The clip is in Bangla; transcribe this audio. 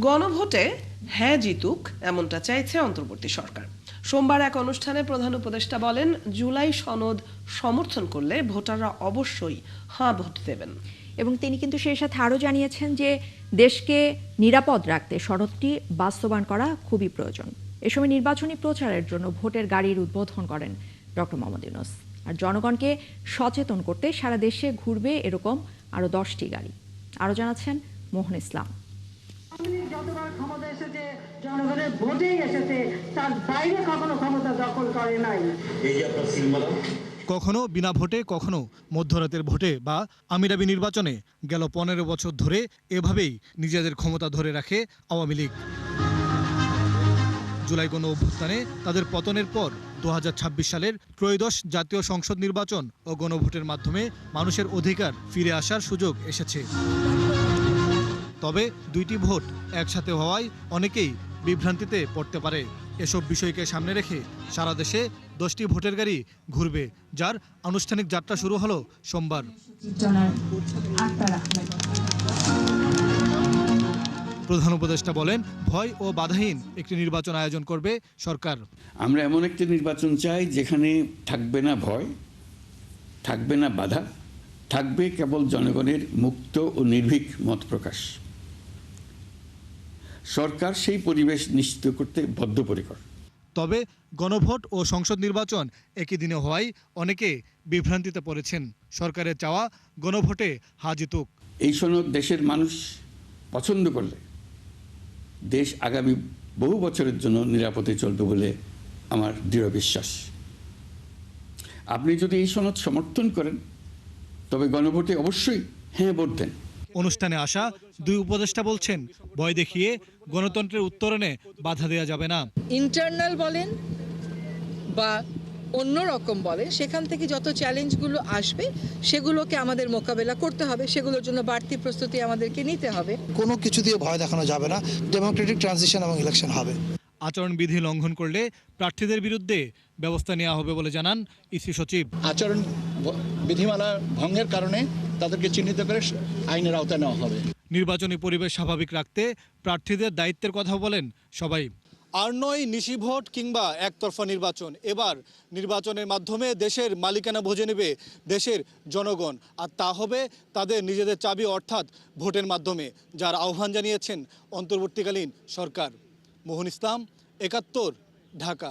গণভোটে হ্যাঁ জিতুক এমনটা চাইছে অন্তর্বর্তী সরকার। সোমবার এক অনুষ্ঠানে প্রধান উপদেষ্টা বলেন, জুলাই সনদ সমর্থন করলে ভোটাররা অবশ্যই হ্যাঁ ভোট দেবেন। এবং তিনি কিন্তু সেই সাথে আরও জানিয়েছেন যে দেশকে নিরাপদ রাখতে সনদটি বাস্তবায়ন করা খুবই প্রয়োজন। এ সময় নির্বাচনী প্রচারের জন্য ভোটের গাড়ির উদ্বোধন করেন ডক্টর মোহাম্মদ ইউনূস। আর জনগণকে সচেতন করতে সারা দেশে ঘুরবে এরকম আরও 10টি গাড়ি। আরও জানাচ্ছেন মোহন ইসলাম। যতবার ক্ষমতা এসেছে জনগণের ভোটেই এসেছে, তার বাইরে কখনো ক্ষমতা দখল করে নাই। কখনো বিনা ভোটে, কখনো মধ্যরাতের ভোটে বা আমিরাবি নির্বাচনে গেল 15 বছর ধরে এভাবেই নিজেদের ক্ষমতা ধরে রাখে আওয়ামী লীগ। জুলাই গণ অভ্যুত্থানে তাদের পতনের পর 2026 সালের ত্রয়োদশ জাতীয় সংসদ নির্বাচন ও গণভোটের মাধ্যমে মানুষের অধিকার ফিরে আসার সুযোগ এসেছে। তবে দুইটি ভোট একসাথে হওয়ায় অনেকেই বিভ্রান্তিতে পড়তে পারে। এসব বিষয়কে সামনে রেখে সারা দেশে 10টি ভোটের গাড়ি ঘুরবে, যার আনুষ্ঠানিক যাত্রা শুরু হলো সোমবার। প্রধান উপদেষ্টা বলেন, ভয় ও বাধাহীন একটি নির্বাচন আয়োজন করবে সরকার। আমরা এমন একটি নির্বাচন চাই যেখানে থাকবে না ভয়, থাকবে না বাধা, থাকবে কেবল জনগণের মুক্ত ও নির্ভীক মত প্রকাশ। সরকার সেই পরিবেশ নিশ্চিত করতে বদ্ধপরিকর। তবে গণভোট ও সংসদ নির্বাচন একই দিনে হওয়ায় অনেকে বিভ্রান্তিতে পড়েছেন। সরকারের চাওয়া গণভোটে হ্যাঁ জিতুক। এই সনদ দেশের মানুষ পছন্দ করলে দেশ আগামী বহু বছরের জন্য নিরাপদে চলবে বলে আমার দৃঢ় বিশ্বাস। আপনি যদি এই সনদ সমর্থন করেন তবে গণভোটে অবশ্যই হ্যাঁ ভোট দেন। অনুষ্ঠানে আসা দুই উপদেষ্টা বলছেন, ভয় দেখিয়ে গণতন্ত্রের উত্তরণে বাধা দেওয়া যাবে না। ইন্টারনাল বলেন বা অন্য রকম বলেন, সেখান থেকে যত চ্যালেঞ্জগুলো আসবে সেগুলোকে আমাদের মোকাবেলা করতে হবে, সেগুলোর জন্য বাড়তি প্রস্তুতি আমাদেরকে নিতে হবে। কোনো কিছু দিয়ে ভয় দেখানো যাবে না। ডেমোক্রেটিক ট্রানজিশন এবং ইলেকশন হবে। আচরণবিধি লঙ্ঘন করলে প্রার্থীদের বিরুদ্ধে ব্যবস্থা নেওয়া হবে বলে জানান ইসি সচিব। আচরণ বিধিমালা ভঙ্গের কারণে তাদেরকে চিহ্নিত করে আইনের আওতায় নেওয়া হবে। নির্বাচনী পরিবেশ স্বাভাবিক রাখতে প্রার্থীদের দায়িত্বের কথা বলেন সবাই। আর নয় নিশি ভোট কিংবা একতরফা নির্বাচন, এবার নির্বাচনের মাধ্যমে দেশের মালিকানা বুঝে নেবে দেশের জনগণ, আর তা হবে তাদের নিজেদের চাবি অর্থাৎ ভোটের মাধ্যমে, যার আহ্বান জানিয়েছেন অন্তর্বর্তীকালীন সরকার। মোহন ইসলাম, ৭১, ঢাকা।